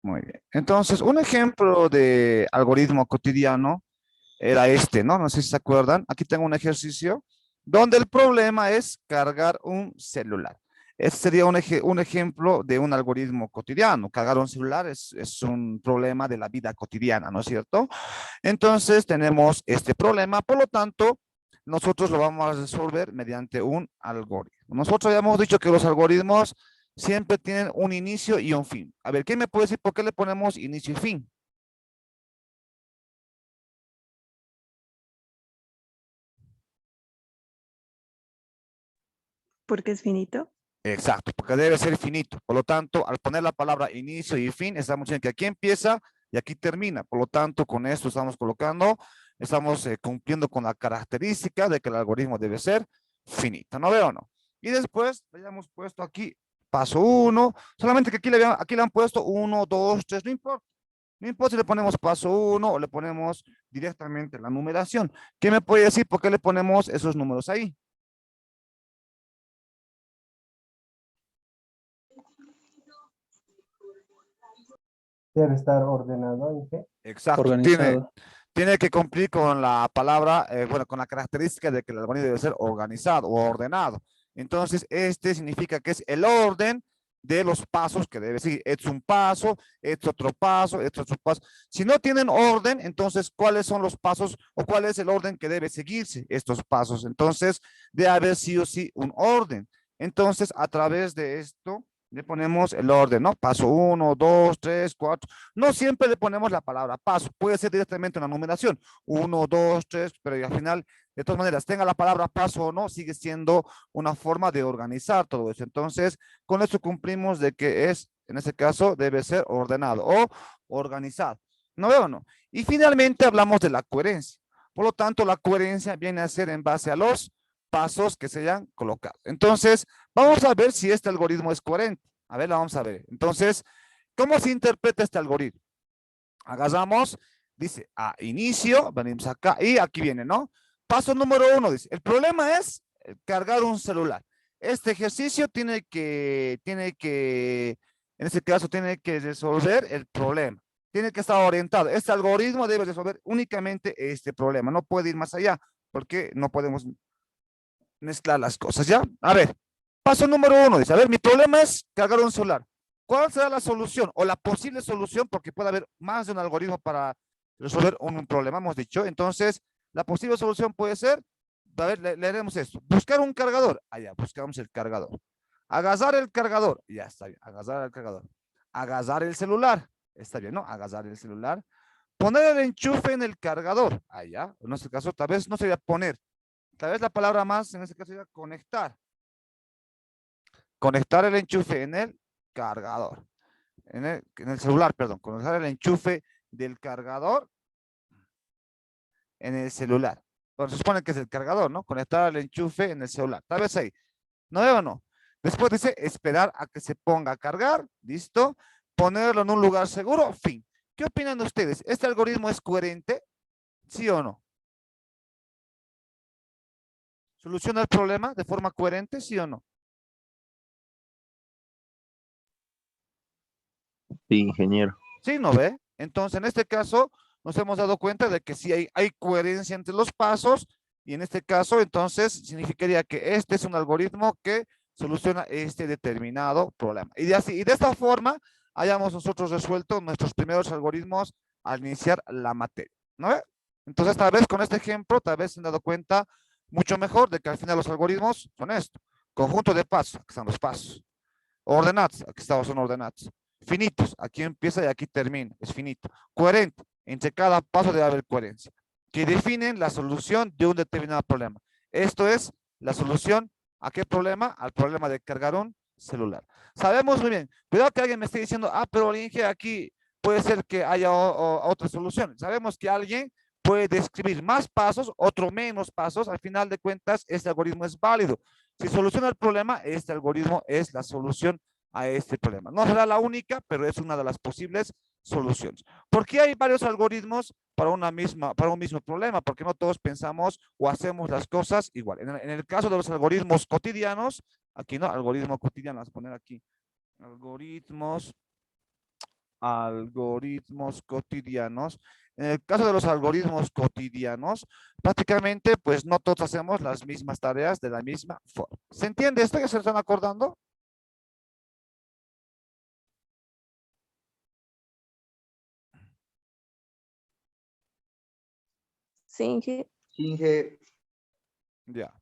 Muy bien. Entonces, un ejemplo de algoritmo cotidiano era este, ¿no? No sé si se acuerdan. Aquí tengo un ejercicio donde el problema es cargar un celular. Este sería un ejemplo de un algoritmo cotidiano. Cargar un celular es un problema de la vida cotidiana, ¿no es cierto? Entonces tenemos este problema, por lo tanto, nosotros lo vamos a resolver mediante un algoritmo. Nosotros ya hemos dicho que los algoritmos siempre tienen un inicio y un fin. A ver, ¿quién me puede decir por qué le ponemos inicio y fin? Porque es finito. Exacto, porque debe ser finito. Por lo tanto, al poner la palabra inicio y fin, estamos diciendo que aquí empieza y aquí termina. Por lo tanto, con esto estamos colocando, estamos cumpliendo con la característica de que el algoritmo debe ser finito. ¿No veo o no? Y después le hayamos puesto aquí paso 1, solamente que aquí le han puesto 1, 2, 3, no importa. No importa si le ponemos paso 1 o le ponemos directamente la numeración. ¿Quién me puede decir por qué le ponemos esos números ahí? Debe estar ordenado en qué. Exacto, Organizado. tiene que cumplir con la palabra, bueno, con la característica de que el algoritmo debe ser organizado o ordenado. Entonces, este significa que es el orden de los pasos que debe seguir. Es un paso, es otro paso, es otro paso. Si no tienen orden, entonces, ¿cuáles son los pasos o cuál es el orden que debe seguirse estos pasos? Entonces, debe haber sí o sí un orden. Entonces, a través de esto, le ponemos el orden, ¿no? Paso 1, 2, 3, 4. No siempre le ponemos la palabra paso, puede ser directamente una numeración, 1, 2, 3, pero al final, de todas maneras, tenga la palabra paso o no, sigue siendo una forma de organizar todo eso. Entonces, con eso cumplimos de que es, en este caso, debe ser ordenado o organizado. ¿No veo o no? Y finalmente hablamos de la coherencia. Por lo tanto, la coherencia viene a ser en base a los pasos que se hayan colocado. Entonces, vamos a ver si este algoritmo es coherente. A ver, la vamos a ver. Entonces, ¿cómo se interpreta este algoritmo? Agarramos, dice, a inicio, venimos acá y aquí viene, ¿no? Paso número 1, dice, el problema es cargar un celular. Este ejercicio en este caso, tiene que resolver el problema. Tiene que estar orientado. Este algoritmo debe resolver únicamente este problema. No puede ir más allá porque no podemos mezclar las cosas, ¿ya? A ver, paso número 1, dice, a ver, mi problema es cargar un celular. ¿Cuál será la solución o la posible solución? Porque puede haber más de un algoritmo para resolver un problema, hemos dicho. Entonces, la posible solución puede ser, a ver, leeremos esto. Buscar un cargador. Allá, buscamos el cargador. Agarrar el cargador. Ya está bien, agarrar el cargador. Agarrar el celular. Está bien, ¿no? Agarrar el celular. Poner el enchufe en el cargador. Allá, en este caso, tal vez no sería poner. Tal vez la palabra más, en este caso, sería conectar. Conectar el enchufe en el cargador. En el celular, perdón. Conectar el enchufe del cargador en el celular. Bueno, se supone que es el cargador, ¿no? Conectar el enchufe en el celular. Tal vez ahí. ¿No veo o no? Después dice esperar a que se ponga a cargar. ¿Listo? Ponerlo en un lugar seguro. Fin. ¿Qué opinan ustedes? ¿Este algoritmo es coherente? ¿Sí o no? ¿Soluciona el problema de forma coherente? ¿Sí o no? Sí, ingeniero. Sí, ¿no ve? Entonces, en este caso, nos hemos dado cuenta de que sí hay coherencia entre los pasos y en este caso, entonces, significaría que este es un algoritmo que soluciona este determinado problema. Y de esta forma, hayamos nosotros resuelto nuestros primeros algoritmos al iniciar la materia, ¿no ve? Entonces, tal vez con este ejemplo, tal vez se han dado cuenta mucho mejor de que al final los algoritmos son esto. Conjunto de pasos, aquí están los pasos. Ordenados, aquí son ordenados. Finitos, aquí empieza y aquí termina, es finito. Coherente, entre cada paso debe haber coherencia. Que definen la solución de un determinado problema. Esto es la solución a qué problema? Al problema de cargar un celular. Sabemos muy bien, cuidado que alguien me esté diciendo, pero Inge, aquí puede ser que haya otra solución. Sabemos que alguien puede describir más pasos, otro menos pasos. Al final de cuentas, este algoritmo es válido. Si soluciona el problema, este algoritmo es la solución a este problema. No será la única, pero es una de las posibles soluciones. ¿Por qué hay varios algoritmos para un mismo problema? Porque no todos pensamos o hacemos las cosas igual. En el caso de los algoritmos cotidianos, aquí no, algoritmo cotidiano, vamos a poner aquí, algoritmos algoritmos cotidianos. En el caso de los algoritmos cotidianos, prácticamente, pues no todos hacemos las mismas tareas de la misma forma. ¿Se entiende esto? ¿Ya se están acordando? Sí, sí. Inge, Ya.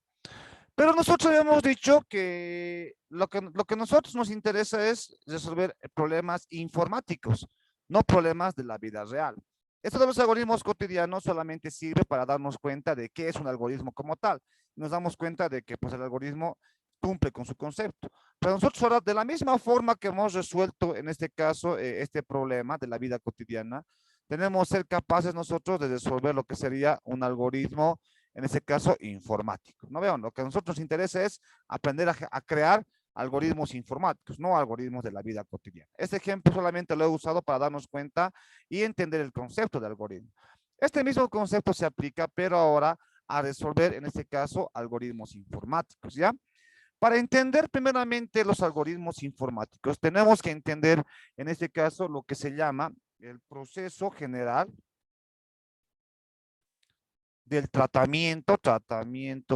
Pero nosotros habíamos dicho que lo que nosotros nos interesa es resolver problemas informáticos, no problemas de la vida real. Esto de los algoritmos cotidianos solamente sirve para darnos cuenta de qué es un algoritmo como tal. Nos damos cuenta de que pues, el algoritmo cumple con su concepto. Pero nosotros ahora, de la misma forma que hemos resuelto en este caso este problema de la vida cotidiana, tenemos que ser capaces nosotros de resolver lo que sería un algoritmo, en este caso informático. No veo, lo que a nosotros nos interesa es aprender a crear algoritmos informáticos, no algoritmos de la vida cotidiana. Este ejemplo solamente lo he usado para darnos cuenta y entender el concepto de algoritmo. Este mismo concepto se aplica, pero ahora a resolver, en este caso, algoritmos informáticos, ¿ya? Para entender primeramente los algoritmos informáticos, tenemos que entender, en este caso, lo que se llama el proceso general del tratamiento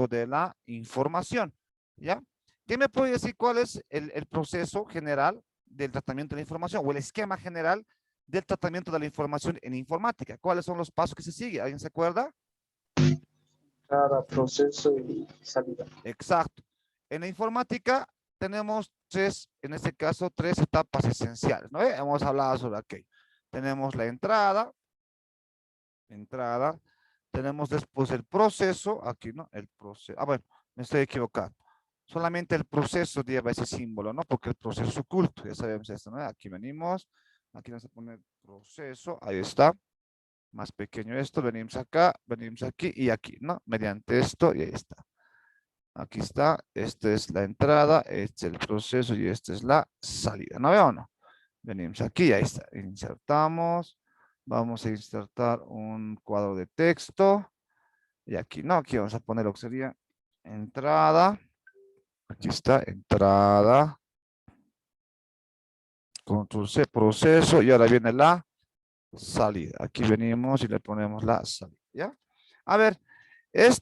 de la información, ¿ya? ¿Qué me puede decir cuál es el proceso general del tratamiento de la información o el esquema general del tratamiento de la información en informática? ¿Cuáles son los pasos que se siguen? ¿Alguien se acuerda? cada proceso y salida. Exacto. En la informática tenemos en este caso, tres etapas esenciales, ¿no? Hemos hablado sobre aquello. Tenemos la entrada, tenemos después el proceso, aquí, ¿no? El proceso, bueno, me estoy equivocando. Solamente el proceso lleva ese símbolo, ¿no? Porque el proceso es oculto, ya sabemos esto, ¿no? Aquí venimos, aquí vamos a poner proceso, ahí está. Más pequeño esto, venimos acá, venimos aquí y aquí, ¿no? Mediante esto y ahí está. Aquí está, esta es la entrada, este es el proceso y esta es la salida, ¿no veo o no? Venimos aquí, ahí está, insertamos, vamos a insertar un cuadro de texto y aquí, no, aquí vamos a poner lo que sería entrada, aquí está, entrada, control C, proceso y ahora viene la salida. Aquí venimos y le ponemos la salida, ¿ya? A ver, es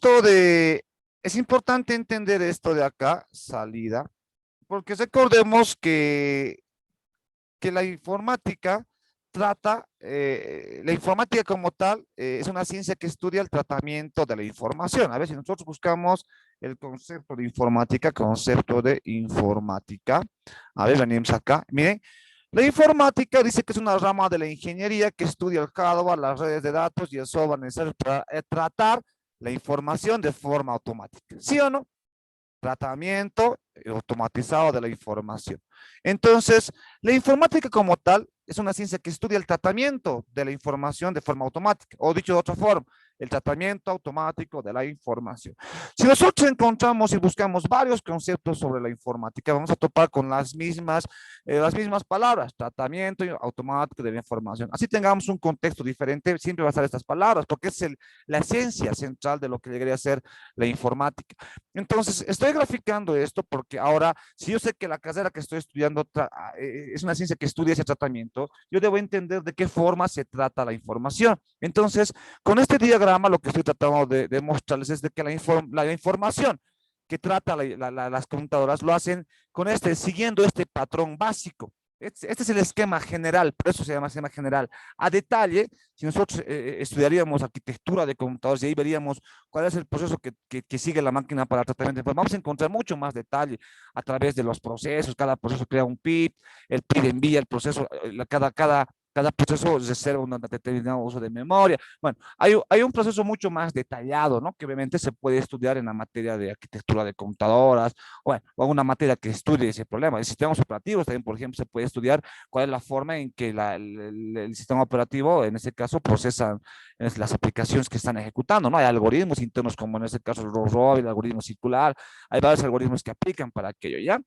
importante entender esto de acá, salida, porque recordemos que la informática la informática como tal es una ciencia que estudia el tratamiento de la información. A ver, si nosotros buscamos el concepto de informática, a ver, venimos acá, miren, la informática dice que es una rama de la ingeniería que estudia el hardware, las redes de datos y el software necesario para tratar la información de forma automática. ¿Sí o no? Tratamiento automatizado de la información. Entonces, la informática como tal es una ciencia que estudia el tratamiento de la información de forma automática, o dicho de otra forma, el tratamiento automático de la información. Si nosotros encontramos y buscamos varios conceptos sobre la informática, vamos a topar con las mismas palabras, tratamiento automático de la información. Así tengamos un contexto diferente, siempre va a estar estas palabras, porque es la esencia central de lo que debería ser la informática. Entonces, estoy graficando esto porque ahora, si yo sé que la carrera que estoy estudiando es una ciencia que estudia ese tratamiento, yo debo entender de qué forma se trata la información. Entonces, con este diagrama, lo que estoy tratando de mostrarles es de que la información que trata las computadoras lo hacen siguiendo este patrón básico. Este es el esquema general, por eso se llama esquema general. A detalle, si nosotros estudiaríamos arquitectura de computadores y ahí veríamos cuál es el proceso que sigue la máquina para el tratamiento, pues vamos a encontrar mucho más detalle a través de los procesos. Cada proceso crea un PIB, el PIB envía el proceso, cada proceso reserva un determinado uso de memoria. Bueno, hay un proceso mucho más detallado, ¿no? Que obviamente se puede estudiar en la materia de arquitectura de computadoras, bueno, o una materia que estudie ese problema. De sistemas operativos también, por ejemplo, se puede estudiar cuál es la forma en que el sistema operativo, en este caso, procesa las aplicaciones que están ejecutando, ¿no? Hay algoritmos internos, como en este caso el ROR, el algoritmo circular, hay varios algoritmos que aplican para aquello, ¿ya?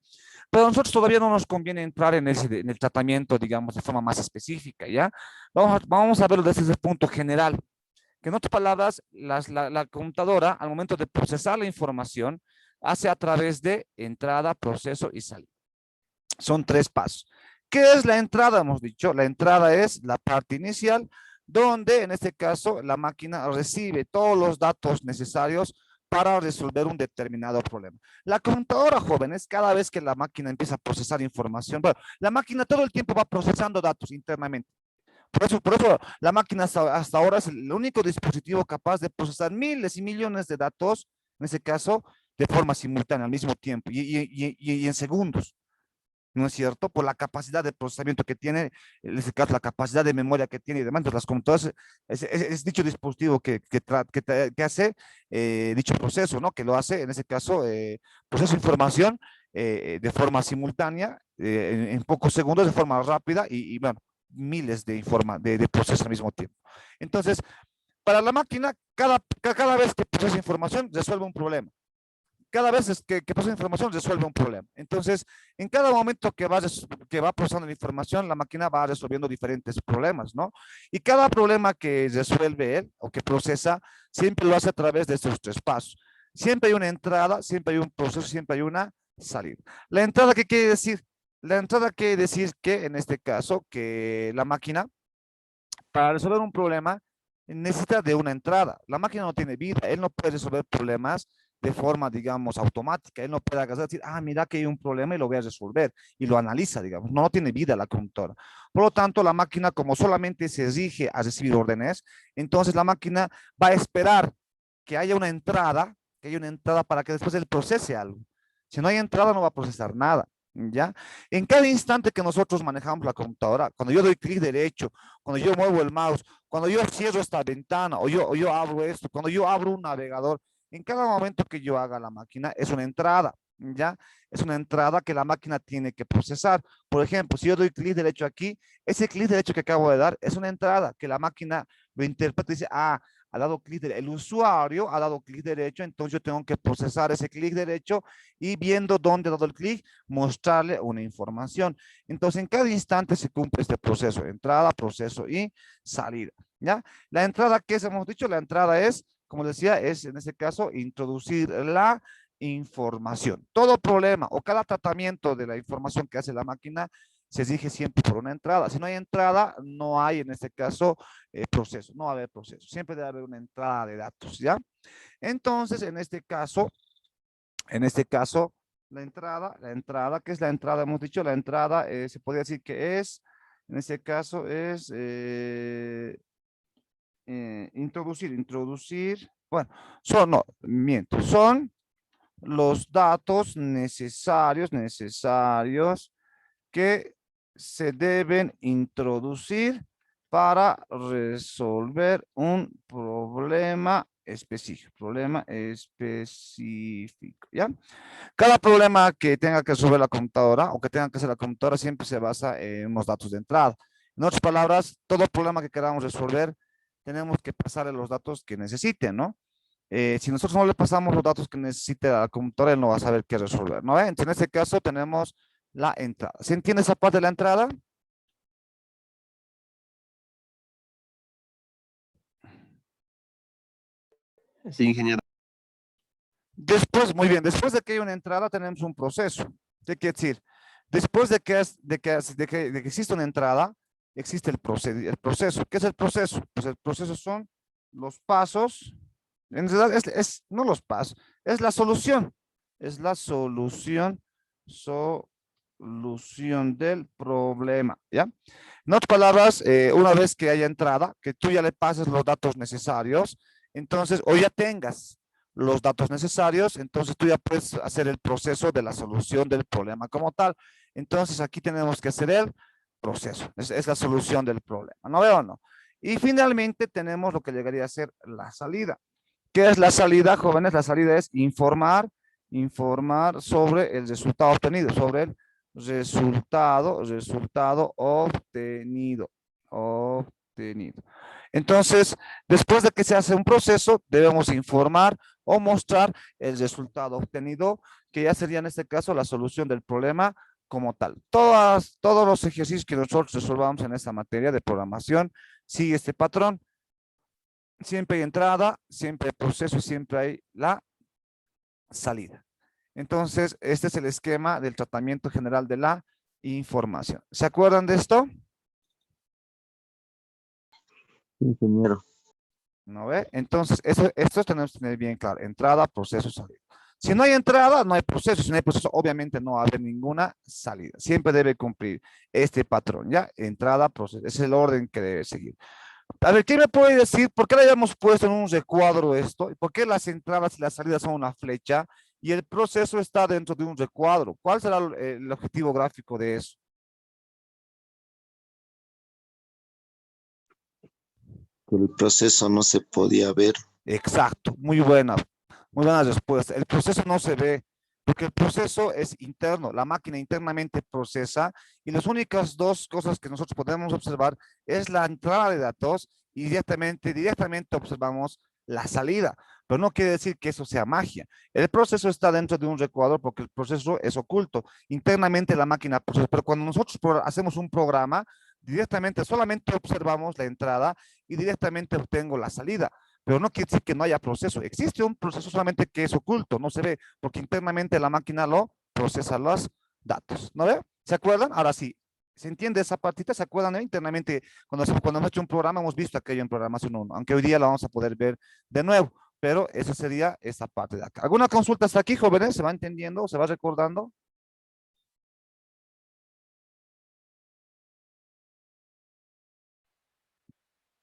Pero a nosotros todavía no nos conviene entrar en el tratamiento, digamos, de forma más específica, ¿ya? Vamos a verlo desde ese punto general. Que en otras palabras, la computadora, al momento de procesar la información, hace a través de entrada, proceso y salida. Son tres pasos. ¿Qué es la entrada? Hemos dicho, la entrada es la parte inicial, donde en este caso la máquina recibe todos los datos necesarios para resolver un determinado problema. La computadora, jóvenes, cada vez que la máquina empieza a procesar información, bueno, la máquina todo el tiempo va procesando datos internamente. Por eso la máquina hasta ahora es el único dispositivo capaz de procesar miles y millones de datos, en ese caso, de forma simultánea, al mismo tiempo, y en segundos. ¿No es cierto? Por la capacidad de procesamiento que tiene, en este caso, la capacidad de memoria que tiene y demás. Entonces, las computadoras es dicho dispositivo que hace dicho proceso, ¿no? Que lo hace, en ese caso, procesa información de forma simultánea, en pocos segundos, de forma rápida bueno, miles de procesos al mismo tiempo. Entonces, para la máquina, cada vez que procesa información, resuelve un problema. Cada vez que procesa información resuelve un problema. Entonces, en cada momento que va procesando la información, la máquina va resolviendo diferentes problemas, ¿no? Y cada problema que resuelve él o que procesa, siempre lo hace a través de estos tres pasos. Siempre hay una entrada, siempre hay un proceso, siempre hay una salida. ¿La entrada qué quiere decir? La entrada quiere decir que, en este caso, que la máquina, para resolver un problema, necesita de una entrada. La máquina no tiene vida, él no puede resolver problemas de forma, digamos, automática. Él no puede agarrar y decir, mira que hay un problema y lo voy a resolver. Y lo analiza, digamos. No tiene vida la computadora. Por lo tanto, la máquina, como solamente se rige a recibir órdenes, entonces la máquina va a esperar que haya una entrada, para que después él procese algo. Si no hay entrada, no va a procesar nada. ¿Ya? En cada instante que nosotros manejamos la computadora, cuando yo doy clic derecho, cuando yo muevo el mouse, cuando yo cierro esta ventana o yo abro esto, cuando yo abro un navegador, en cada momento que yo haga la máquina es una entrada, ¿ya? Es una entrada que la máquina tiene que procesar. Por ejemplo, si yo doy clic derecho aquí, ese clic derecho que acabo de dar es una entrada que la máquina lo interpreta y dice, ha dado clic derecho, el usuario ha dado clic derecho, entonces yo tengo que procesar ese clic derecho y viendo dónde ha dado el clic, mostrarle una información. Entonces, en cada instante se cumple este proceso, entrada, proceso y salida, ¿ya? La entrada, ¿qué hemos dicho? La entrada es, como decía, es en este caso introducir la información. Todo problema o cada tratamiento de la información que hace la máquina se exige siempre por una entrada. Si no hay entrada, no hay en este caso proceso, no va a haber proceso. Siempre debe haber una entrada de datos, ¿ya? Entonces, en este caso, ¿qué es la entrada? Hemos dicho la entrada, se podría decir que es, en este caso es introducir, bueno, son los datos necesarios que se deben introducir para resolver un problema específico, ¿ya? Cada problema que tenga que resolver la computadora o que tenga que hacer la computadora siempre se basa en unos datos de entrada. En otras palabras, todo problema que queramos resolver, tenemos que pasarle los datos que necesite, ¿no? Si nosotros no le pasamos los datos que necesite a la computadora, él no va a saber qué resolver, ¿no? Entonces, en este caso tenemos la entrada. ¿Se entiende esa parte de la entrada? Sí, ingeniero. Después, muy bien, después de que hay una entrada tenemos un proceso. ¿Qué quiere decir? Después de que existe una entrada, existe el proceso. ¿Qué es el proceso? Pues el proceso son los pasos, en realidad no los pasos, es la solución. Es la solución del problema, ¿ya? En otras palabras, una vez que haya entrada, que tú ya le pases los datos necesarios, entonces, o ya tengas los datos necesarios, entonces tú ya puedes hacer el proceso de la solución del problema como tal. Entonces, aquí tenemos que hacer el proceso, es la solución del problema, ¿no veo o no? Y finalmente tenemos lo que llegaría a ser la salida. ¿Qué es la salida, jóvenes? La salida es informar sobre el resultado obtenido, sobre el resultado obtenido. Entonces, después de que se hace un proceso, debemos informar o mostrar el resultado obtenido, que ya sería en este caso la solución del problema como tal. Todos los ejercicios que nosotros resolvamos en esta materia de programación sigue este patrón. Siempre hay entrada, siempre hay proceso y siempre hay la salida. Entonces, este es el esquema del tratamiento general de la información. ¿Se acuerdan de esto? Ingeniero. ¿No ve? Entonces, esto tenemos que tener bien claro. Entrada, proceso, salida. Si no hay entrada, no hay proceso. Si no hay proceso, obviamente no va a haber ninguna salida. Siempre debe cumplir este patrón, ¿ya? Entrada, proceso. Ese es el orden que debe seguir. A ver, ¿quién me puede decir por qué le habíamos puesto en un recuadro esto? ¿Y por qué las entradas y las salidas son una flecha? Y el proceso está dentro de un recuadro. ¿Cuál será el objetivo gráfico de eso? Que el proceso no se podía ver. Exacto, muy buena respuesta. El proceso no se ve porque el proceso es interno, la máquina internamente procesa y las únicas dos cosas que nosotros podemos observar es la entrada de datos y directamente observamos la salida, pero no quiere decir que eso sea magia. El proceso está dentro de un recuadro porque el proceso es oculto. Internamente la máquina procesa, pero cuando nosotros hacemos un programa, directamente solamente observamos la entrada y directamente obtengo la salida. Pero no quiere decir que no haya proceso. Existe un proceso solamente que es oculto, no se ve, porque internamente la máquina lo procesa los datos. ¿No ve? ¿Se acuerdan? Ahora sí, ¿se entiende esa partita? ¿Se acuerdan? Internamente, cuando hemos hecho un programa, hemos visto aquello en programación 1, aunque hoy día lo vamos a poder ver de nuevo, pero esa sería esta parte de acá. ¿Alguna consulta hasta aquí, jóvenes? ¿Se va entendiendo? ¿Se va recordando?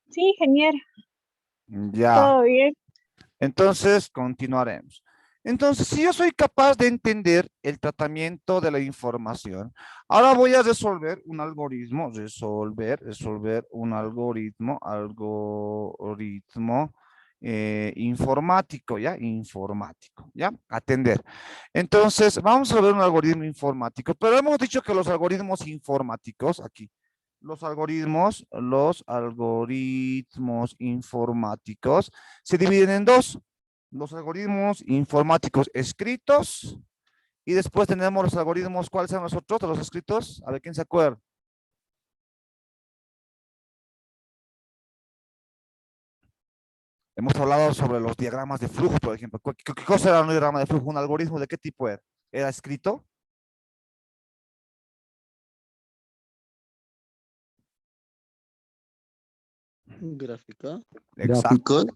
Sí, ingeniero, Ya. todo bien. Entonces, continuaremos. Entonces, si yo soy capaz de entender el tratamiento de la información, ahora voy a resolver un algoritmo, resolver un algoritmo informático, ¿ya? Informático, ¿ya? Atender. Entonces, vamos a ver un algoritmo informático, pero hemos dicho que los algoritmos informáticos, aquí, los algoritmos informáticos se dividen en dos. Los algoritmos informáticos escritos y después tenemos los algoritmos, ¿cuáles son los otros de los escritos? A ver, ¿quién se acuerda? Hemos hablado sobre los diagramas de flujo, por ejemplo. ¿Qué cosa era un diagrama de flujo? ¿Un algoritmo de qué tipo era? ¿Era escrito? Gráfica. Exacto.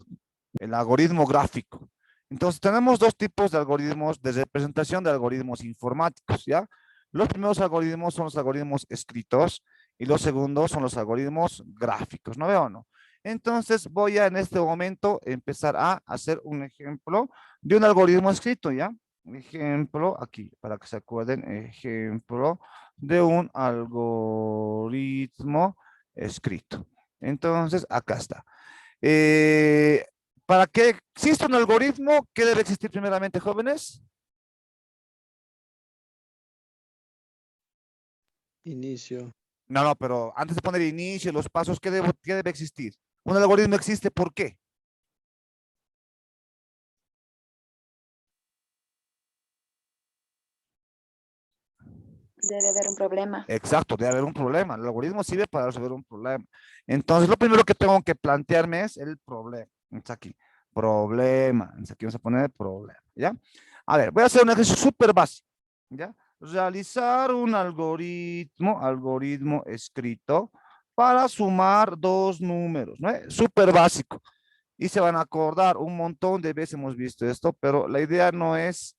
El algoritmo gráfico. Entonces, tenemos dos tipos de algoritmos de representación de algoritmos informáticos, ¿ya? Los primeros algoritmos son los algoritmos escritos y los segundos son los algoritmos gráficos, ¿no veo o no? Entonces, voy a en este momento empezar a hacer un ejemplo de un algoritmo escrito, ¿ya? Ejemplo, aquí, para que se acuerden, ejemplo de un algoritmo escrito. Entonces, acá está. Eh, para que exista un algoritmo, ¿qué debe existir primeramente, jóvenes? Inicio. No, pero antes de poner inicio, los pasos, ¿qué debe existir? Un algoritmo existe, ¿por qué? Debe haber un problema. Exacto, debe haber un problema. El algoritmo sirve para resolver un problema. Entonces, lo primero que tengo que plantearme es el problema. Está aquí. Problema. Entonces, aquí vamos a poner problema. ¿Ya? A ver, voy a hacer un ejercicio súper básico. ¿Ya? Realizar un algoritmo escrito para sumar dos números. ¿No? Súper básico. Y se van a acordar, un montón de veces hemos visto esto, pero la idea no es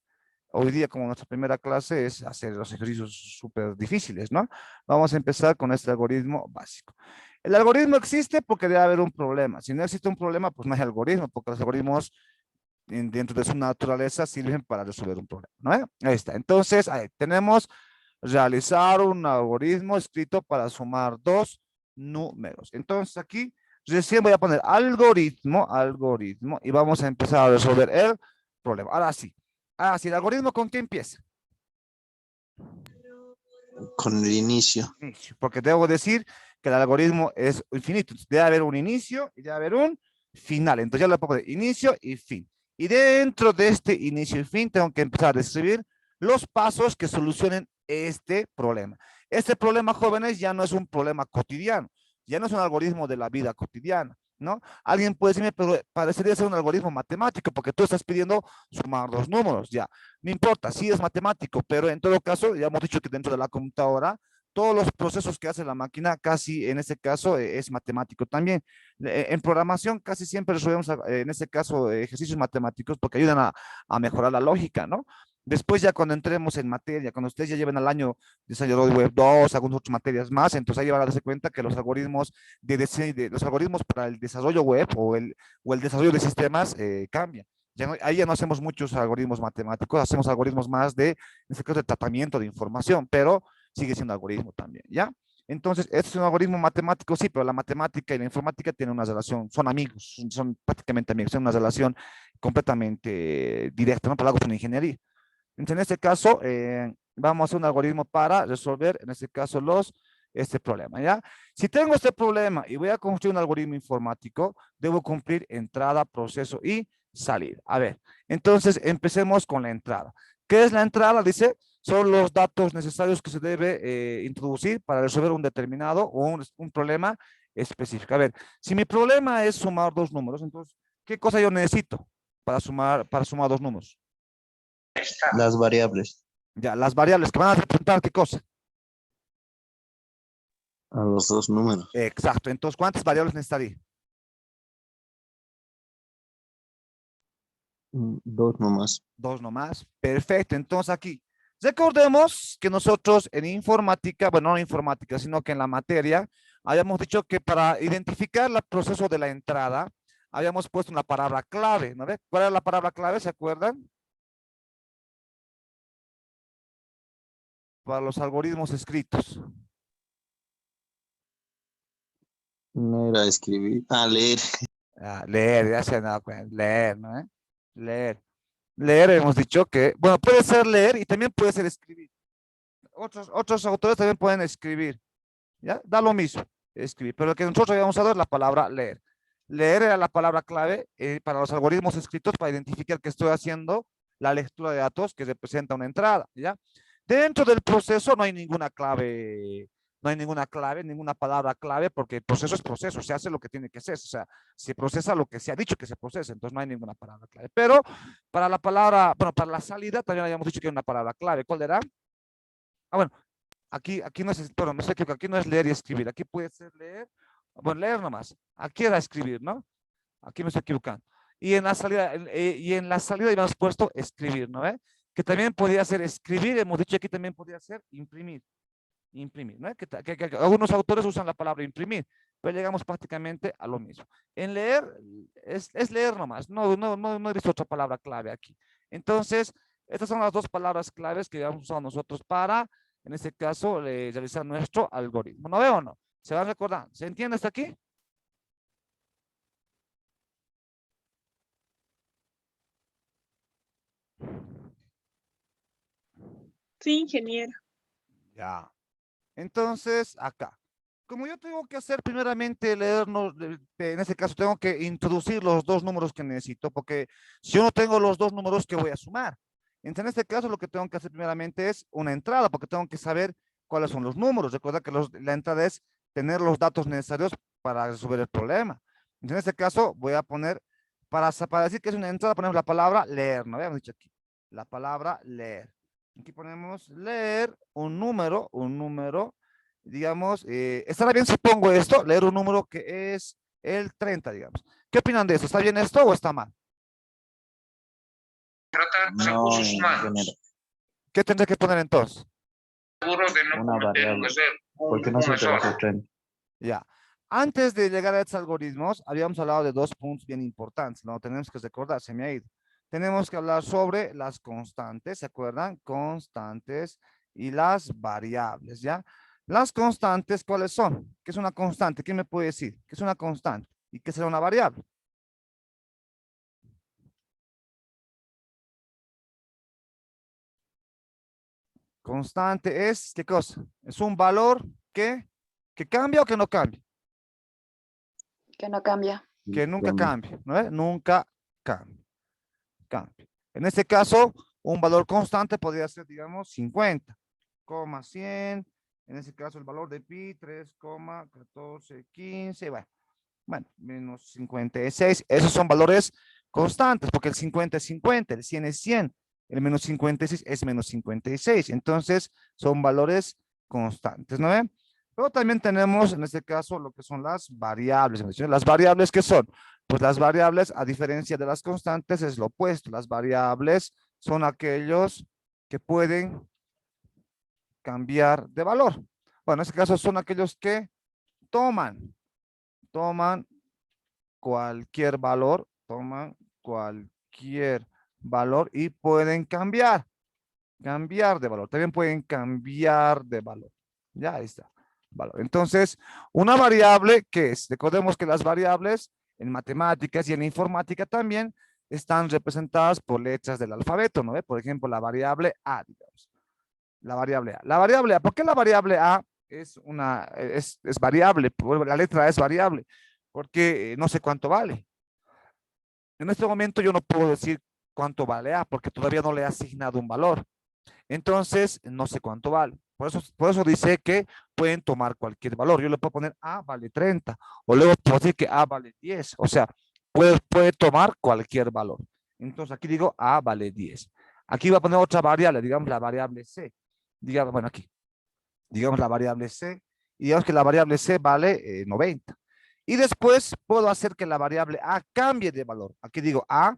hoy día, como nuestra primera clase, es hacer los ejercicios súper difíciles, ¿no? Vamos a empezar con este algoritmo básico. El algoritmo existe porque debe haber un problema. Si no existe un problema, pues no hay algoritmo, porque los algoritmos dentro de su naturaleza sirven para resolver un problema, ¿no? Ahí está. Entonces, ahí tenemos realizar un algoritmo escrito para sumar dos números. Entonces, aquí recién voy a poner algoritmo, y vamos a empezar a resolver el problema. Ahora sí. Ah, sí, el algoritmo, ¿con qué empieza? Con el inicio. Porque debo decir que el algoritmo es infinito. Debe haber un inicio y debe haber un final. Entonces ya le puedo poner inicio y fin. Y dentro de este inicio y fin tengo que empezar a describir los pasos que solucionen este problema. Este problema, jóvenes, ya no es un problema cotidiano. Ya no es un algoritmo de la vida cotidiana, ¿no? Alguien puede decirme, pero parecería ser un algoritmo matemático porque tú estás pidiendo sumar dos números, ya. No importa, sí es matemático, pero en todo caso, ya hemos dicho que dentro de la computadora todos los procesos que hace la máquina, casi en este caso es matemático también. En programación casi siempre resolvemos en este caso ejercicios matemáticos porque ayudan a mejorar la lógica, ¿no? Después ya cuando entremos en materia, cuando ustedes ya lleven al año desarrollador web 2, algunas otras materias más, entonces ahí van a darse cuenta que los algoritmos los algoritmos para el desarrollo web o el desarrollo de sistemas cambian. Ahí ya no hacemos muchos algoritmos matemáticos, hacemos algoritmos más en este caso de tratamiento de información, pero sigue siendo algoritmo también, ¿ya? Entonces, este es un algoritmo matemático, sí, pero la matemática y la informática tienen una relación, son amigos, son prácticamente amigos, tienen una relación completamente directa, ¿no? Para algo con ingeniería. Entonces, en este caso, vamos a hacer un algoritmo para resolver, en este caso, este problema, ¿ya? Si tengo este problema y voy a construir un algoritmo informático, debo cumplir entrada, proceso y salida. A ver, entonces empecemos con la entrada. ¿Qué es la entrada? Dice, son los datos necesarios que se debe introducir para resolver un determinado o un problema específico. A ver, si mi problema es sumar dos números, entonces, ¿qué cosa yo necesito para sumar dos números? Las variables. Ya, las variables que van a representar, ¿qué cosa? A los dos números. Exacto. Entonces, ¿cuántas variables necesitaría? Dos nomás. Dos nomás. Perfecto. Entonces, aquí, recordemos que nosotros en informática, bueno, no en informática, sino que en la materia, habíamos dicho que para identificar el proceso de la entrada, habíamos puesto una palabra clave, ¿no ve? ¿Cuál era la palabra clave? ¿Se acuerdan? Para los algoritmos escritos. No era escribir. Leer. Leer, ya se han dado cuenta. Leer, ¿no? Leer. Leer, hemos dicho que, bueno, puede ser leer y también puede ser escribir. Otros autores también pueden escribir. ¿Ya? Da lo mismo, escribir. Pero lo que nosotros habíamos usado es la palabra leer. Leer era la palabra clave para los algoritmos escritos para identificar que estoy haciendo la lectura de datos que representa una entrada, ¿ya? Dentro del proceso no hay ninguna clave, ninguna palabra clave, porque el proceso es proceso, se hace lo que tiene que hacer, o sea, se procesa lo que se ha dicho que se procesa, entonces no hay ninguna palabra clave. Pero para la palabra, bueno, para la salida también habíamos dicho que hay una palabra clave. ¿Cuál era? Bueno, aquí no es, bueno, no sé, creo que aquí no es leer y escribir, aquí puede ser leer, bueno, leer nomás, aquí era escribir, ¿no? Aquí me estoy equivocando. Y en la salida habíamos puesto escribir, ¿no? Que también podría ser escribir, hemos dicho aquí también podría ser imprimir, ¿no? Que algunos autores usan la palabra imprimir, pero llegamos prácticamente a lo mismo. En leer, es leer nomás, no he visto otra palabra clave aquí. Entonces, estas son las dos palabras claves que habíamos usado nosotros para, en este caso, realizar nuestro algoritmo. ¿No veo o no? ¿Se van a recordar? ¿Se entiende hasta aquí? Sí, ingeniero. Ya. Entonces, acá. Como yo tengo que hacer primeramente leernos, en este caso tengo que introducir los dos números que necesito, porque si yo no tengo los dos números, ¿qué voy a sumar? Entonces, en este caso lo que tengo que hacer primeramente es una entrada, porque tengo que saber cuáles son los números. Recuerda que la entrada es tener los datos necesarios para resolver el problema. Entonces, en este caso voy a poner, para decir que es una entrada, ponemos la palabra leer, ¿no? Habíamos dicho aquí, la palabra leer. Aquí ponemos leer un número, digamos, ¿estará bien si pongo esto? Leer un número que es el 30, digamos. ¿Qué opinan de eso? ¿Está bien esto o está mal? No, ingeniero. ¿Qué tendré que poner entonces? Una variable. Porque no se trabaja 30. Ya. Antes de llegar a estos algoritmos, habíamos hablado de dos puntos bien importantes, ¿no? Tenemos que recordar, se me ha ido. Tenemos que hablar sobre las constantes, ¿se acuerdan? Constantes y las variables, ¿ya? Las constantes, ¿cuáles son? ¿Qué es una constante? ¿Quién me puede decir? ¿Qué es una constante? ¿Y qué será una variable? Constante es, ¿qué cosa? Es un valor que cambia o que no cambia. Que no cambia. Que nunca cambie, ¿no es? Nunca cambia. En este caso, un valor constante podría ser, digamos, 50, 100. En este caso, el valor de pi, 3,1415. Bueno, menos 56. Esos son valores constantes, porque el 50 es 50, el 100 es 100, el menos 56 es menos 56. Entonces, son valores constantes, ¿no ven? Pero también tenemos en este caso lo que son las variables. ¿Las variables qué son? Pues las variables, a diferencia de las constantes, es lo opuesto. Las variables son aquellos que pueden cambiar de valor. Bueno, en este caso son aquellos que toman cualquier valor, y pueden cambiar de valor. También pueden cambiar de valor. Ya ahí está. Valor. Entonces, una variable que es, recordemos que las variables en matemáticas y en informática también están representadas por letras del alfabeto, ¿no ve? Por ejemplo, la variable A, digamos. La variable A. La variable A, ¿por qué la variable A es variable? La letra A es variable, porque no sé cuánto vale. En este momento yo no puedo decir cuánto vale A, porque todavía no le he asignado un valor. Entonces, no sé cuánto vale. Por eso dice que pueden tomar cualquier valor. Yo le puedo poner A vale 30, o luego puedo decir que A vale 10. O sea, puede tomar cualquier valor. Entonces, aquí digo A vale 10. Aquí voy a poner otra variable, digamos la variable C. Digamos, bueno, aquí. Digamos la variable C. Y digamos que la variable C vale 90. Y después puedo hacer que la variable A cambie de valor. Aquí digo A.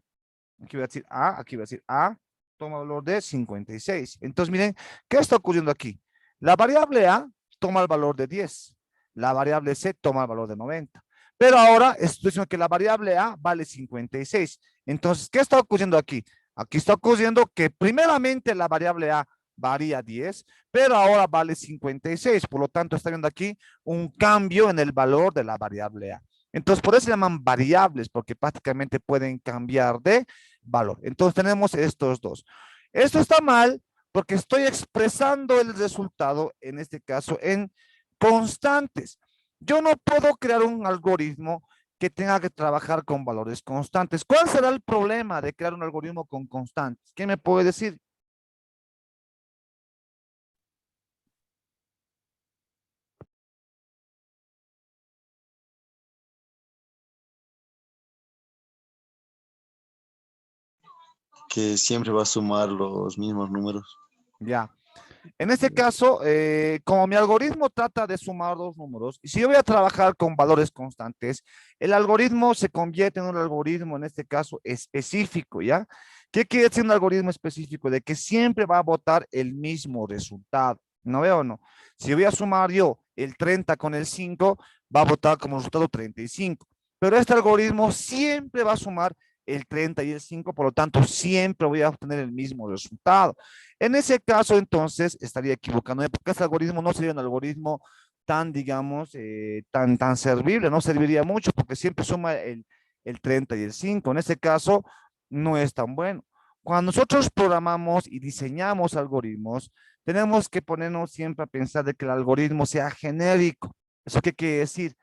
Aquí voy a decir A. Aquí voy a decir A. Toma valor de 56. Entonces, miren, ¿qué está ocurriendo aquí? La variable A toma el valor de 10. La variable C toma el valor de 90. Pero ahora estoy diciendo que la variable A vale 56. Entonces, ¿qué está ocurriendo aquí? Aquí está ocurriendo que primeramente la variable A varía 10, pero ahora vale 56. Por lo tanto, está viendo aquí un cambio en el valor de la variable A. Entonces, por eso se llaman variables, porque prácticamente pueden cambiar de valor. Entonces tenemos estos dos. Esto está mal porque estoy expresando el resultado, en este caso, en constantes. Yo no puedo crear un algoritmo que tenga que trabajar con valores constantes. ¿Cuál será el problema de crear un algoritmo con constantes? ¿Qué me puede decir? Que siempre va a sumar los mismos números. Ya. En este caso, como mi algoritmo trata de sumar dos números, y si yo voy a trabajar con valores constantes, el algoritmo se convierte en un algoritmo, en este caso, específico, ¿ya? ¿Qué quiere decir un algoritmo específico? De que siempre va a botar el mismo resultado. ¿No veo o no? Si voy a sumar yo el 30 con el 5, va a botar como resultado 35. Pero este algoritmo siempre va a sumar el 30 y el 5, por lo tanto, siempre voy a obtener el mismo resultado. En ese caso, entonces, estaría equivocándome, porque este algoritmo no sería un algoritmo tan, digamos, tan servible, no serviría mucho, porque siempre suma el 30 y el 5. En ese caso, no es tan bueno. Cuando nosotros programamos y diseñamos algoritmos, tenemos que ponernos siempre a pensar de que el algoritmo sea genérico. ¿Eso qué quiere decir?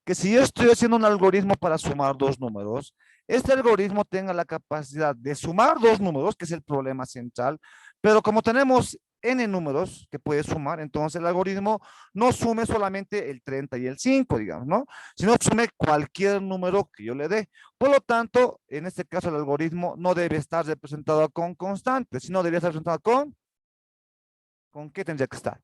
Que si yo estoy haciendo un algoritmo para sumar dos números, este algoritmo tenga la capacidad de sumar dos números, que es el problema central, pero como tenemos n números que puede sumar, entonces el algoritmo no sume solamente el 30 y el 5, digamos, ¿no? Sino sume cualquier número que yo le dé. Por lo tanto, en este caso el algoritmo no debe estar representado con constantes, sino debe estar representado ¿con qué tendría que estar?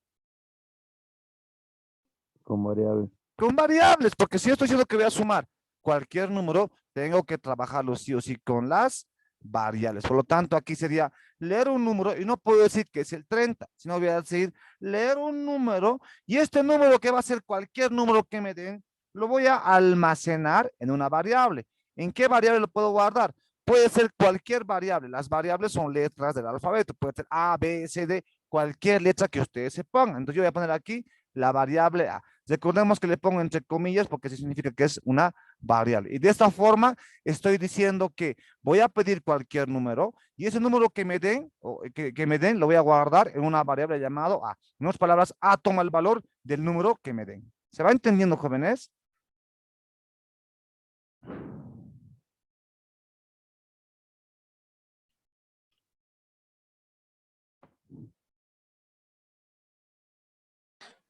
Con variable. Con variables, porque si yo estoy diciendo que voy a sumar cualquier número, tengo que trabajarlo sí o sí con las variables. Por lo tanto, aquí sería leer un número y no puedo decir que es el 30, sino voy a decir leer un número y este número que va a ser cualquier número que me den, lo voy a almacenar en una variable. ¿En qué variable lo puedo guardar? Puede ser cualquier variable. Las variables son letras del alfabeto. Puede ser A, B, C, D, cualquier letra que ustedes se pongan. Entonces yo voy a poner aquí la variable A. Recordemos que le pongo entre comillas porque eso significa que es una variable. Y de esta forma estoy diciendo que voy a pedir cualquier número y ese número que me den, que me den, lo voy a guardar en una variable llamado A. En otras palabras, A toma el valor del número que me den. ¿Se va entendiendo, jóvenes?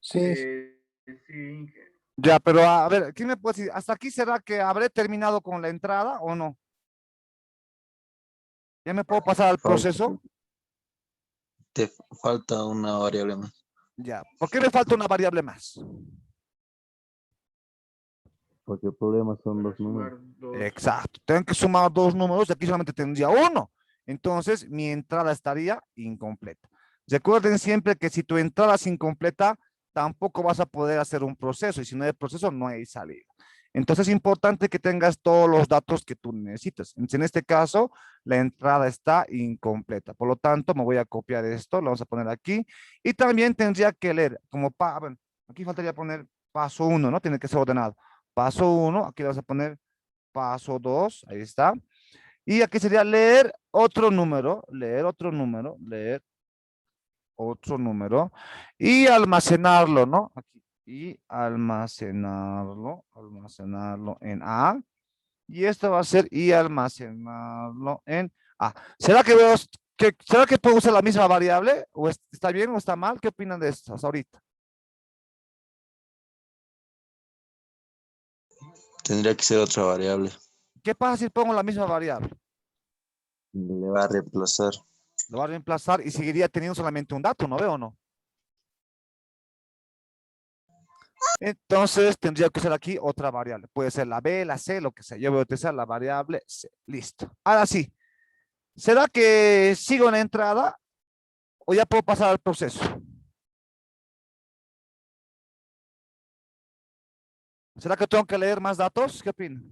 Sí, Sí. Ya, pero a ver, ¿quién me puede decir? ¿Hasta aquí será que habré terminado con la entrada o no? ¿Ya me puedo pasar al proceso? Te falta una variable más. Ya. ¿Por qué me falta una variable más? Porque el problema son los números. Exacto. Tengo que sumar dos números y aquí solamente tendría uno. Entonces, mi entrada estaría incompleta. Recuerden siempre que si tu entrada es incompleta, tampoco vas a poder hacer un proceso. Y si no hay proceso, no hay salida. Entonces, es importante que tengas todos los datos que tú necesitas. En este caso, la entrada está incompleta. Por lo tanto, me voy a copiar esto, lo vamos a poner aquí. Y también tendría que leer, bueno, aquí faltaría poner paso 1, ¿no? Tiene que ser ordenado. Paso 1, aquí le vas a poner paso 2, ahí está. Y aquí sería leer otro número, leer otro número y almacenarlo, ¿no? Aquí. Y almacenarlo en A. Y esto va a ser y almacenarlo en A. ¿Será que puedo usar la misma variable? ¿O está bien o está mal? ¿Qué opinan de esto hasta ahorita? Tendría que ser otra variable. ¿Qué pasa si pongo la misma variable? Le va a reemplazar. Lo va a reemplazar y seguiría teniendo solamente un dato, ¿no veo o no? Entonces tendría que ser aquí otra variable. Puede ser la B, la C, lo que sea. Yo voy a utilizar la variable C. Listo. Ahora sí. ¿Será que sigo en la entrada o ya puedo pasar al proceso? ¿Será que tengo que leer más datos? ¿Qué opinan?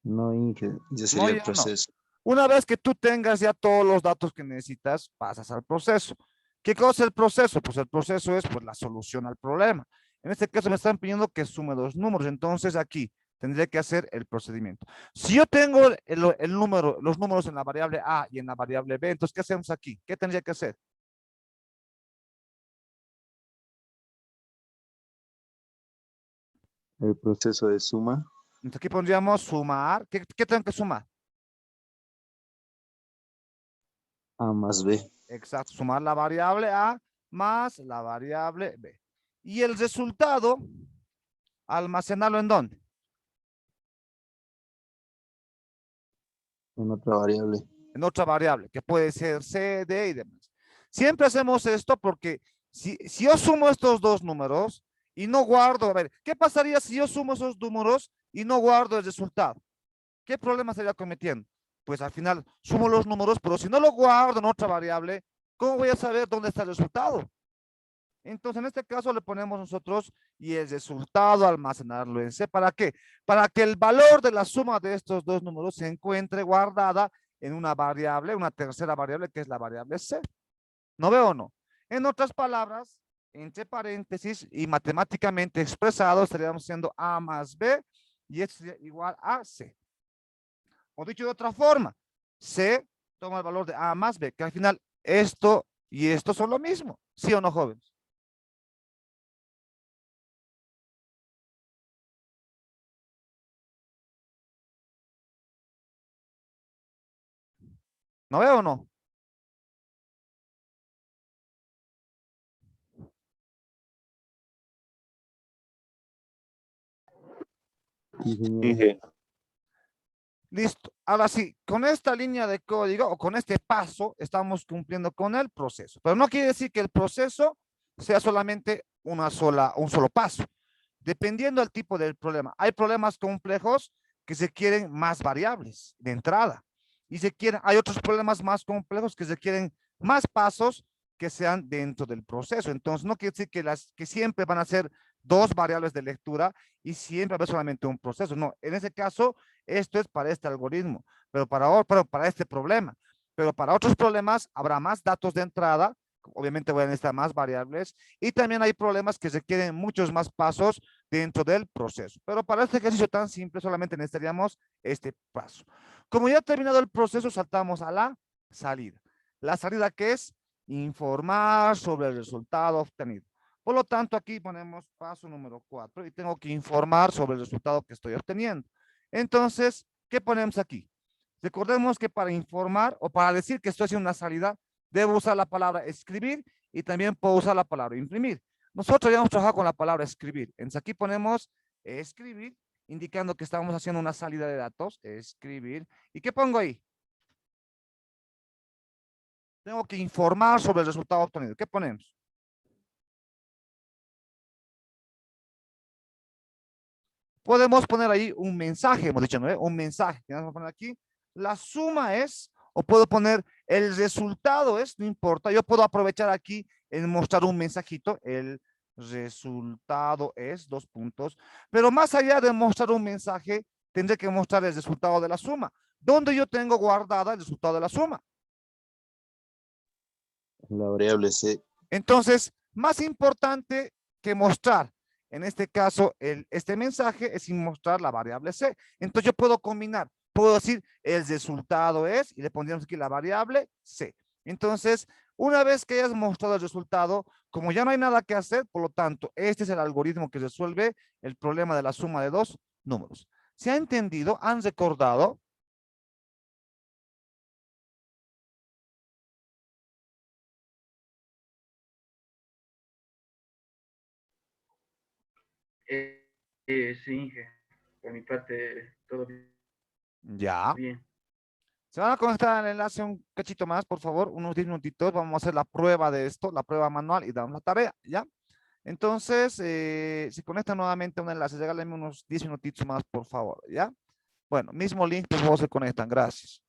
No, Inge, ya No, sería el ya no. proceso. Una vez que tú tengas ya todos los datos que necesitas, pasas al proceso. ¿Qué cosa es el proceso? Pues el proceso es pues, la solución al problema. En este caso me están pidiendo que sume dos números, entonces aquí tendré que hacer el procedimiento. Si yo tengo el número, los números en la variable A y en la variable B, entonces ¿qué hacemos aquí? ¿Qué tendría que hacer? El proceso de suma Entonces aquí pondríamos sumar. ¿Qué tengo que sumar? A más B. Exacto, sumar la variable A más la variable B. Y el resultado, almacenarlo ¿en dónde? En otra variable. En otra variable, que puede ser C, D y demás. Siempre hacemos esto porque si yo sumo estos dos números y no guardo, a ver, ¿qué pasaría si yo sumo esos números y no guardo el resultado? ¿Qué problema estaría cometiendo? Pues al final sumo los números, pero si no lo guardo en otra variable, ¿cómo voy a saber dónde está el resultado? Entonces, en este caso le ponemos nosotros y el resultado almacenarlo en C. ¿Para qué? Para que el valor de la suma de estos dos números se encuentre guardada en una variable, una tercera variable que es la variable C. ¿No veo o no? En otras palabras, entre paréntesis y matemáticamente expresado, estaríamos haciendo A más B y esto sería igual a C. O dicho de otra forma, C toma el valor de A más B, que al final esto y esto son lo mismo. ¿Sí o no, jóvenes? ¿No veo o no? Inge. Listo. Ahora sí, con esta línea de código o con este paso estamos cumpliendo con el proceso. Pero no quiere decir que el proceso sea solamente un solo paso. Dependiendo del tipo del problema. Hay problemas complejos que se quieren más variables de entrada. Y hay otros problemas más complejos que se quieren más pasos que sean dentro del proceso. Entonces, no quiere decir que siempre van a ser dos variables de lectura y siempre va a haber solamente un proceso. No, en ese caso, esto es para este algoritmo, pero para este problema. Pero para otros problemas habrá más datos de entrada, obviamente voy a necesitar más variables, y también hay problemas que requieren muchos más pasos dentro del proceso. Pero para este ejercicio tan simple solamente necesitaríamos este paso. Como ya ha terminado el proceso, saltamos a la salida. La salida que es informar sobre el resultado obtenido. Por lo tanto, aquí ponemos paso número 4 y tengo que informar sobre el resultado que estoy obteniendo. Entonces, ¿qué ponemos aquí? Recordemos que para informar o para decir que estoy haciendo una salida, debo usar la palabra escribir y también puedo usar la palabra imprimir. Nosotros ya hemos trabajado con la palabra escribir. Entonces, aquí ponemos escribir, indicando que estamos haciendo una salida de datos, escribir. ¿Y qué pongo ahí? Tengo que informar sobre el resultado obtenido. ¿Qué ponemos? Podemos poner ahí un mensaje, hemos dicho, ¿no? Un mensaje. Vamos a poner aquí. La suma es, o puedo poner el resultado es, no importa. Yo puedo aprovechar aquí en mostrar un mensajito. El resultado es, dos puntos. Pero más allá de mostrar un mensaje, tendré que mostrar el resultado de la suma. ¿Dónde yo tengo guardada el resultado de la suma? La variable C. Entonces, más importante que mostrar, en este caso, este mensaje es sin mostrar la variable C. Entonces yo puedo combinar, puedo decir el resultado es, y le pondríamos aquí la variable C. Entonces, una vez que hayas mostrado el resultado, como ya no hay nada que hacer, por lo tanto, este es el algoritmo que resuelve el problema de la suma de dos números. ¿Se ha entendido? ¿Han recordado? Sí, Inge. Por mi parte, todo Ya. bien. Se van a conectar al enlace un cachito más, por favor, unos 10 minutitos. Vamos a hacer la prueba de esto, la prueba manual y damos la tarea, ¿ya? Entonces, se conectan nuevamente a un enlace. Regálenme unos 10 minutitos más, por favor, ¿ya? Bueno, mismo link, por favor, se conectan. Gracias.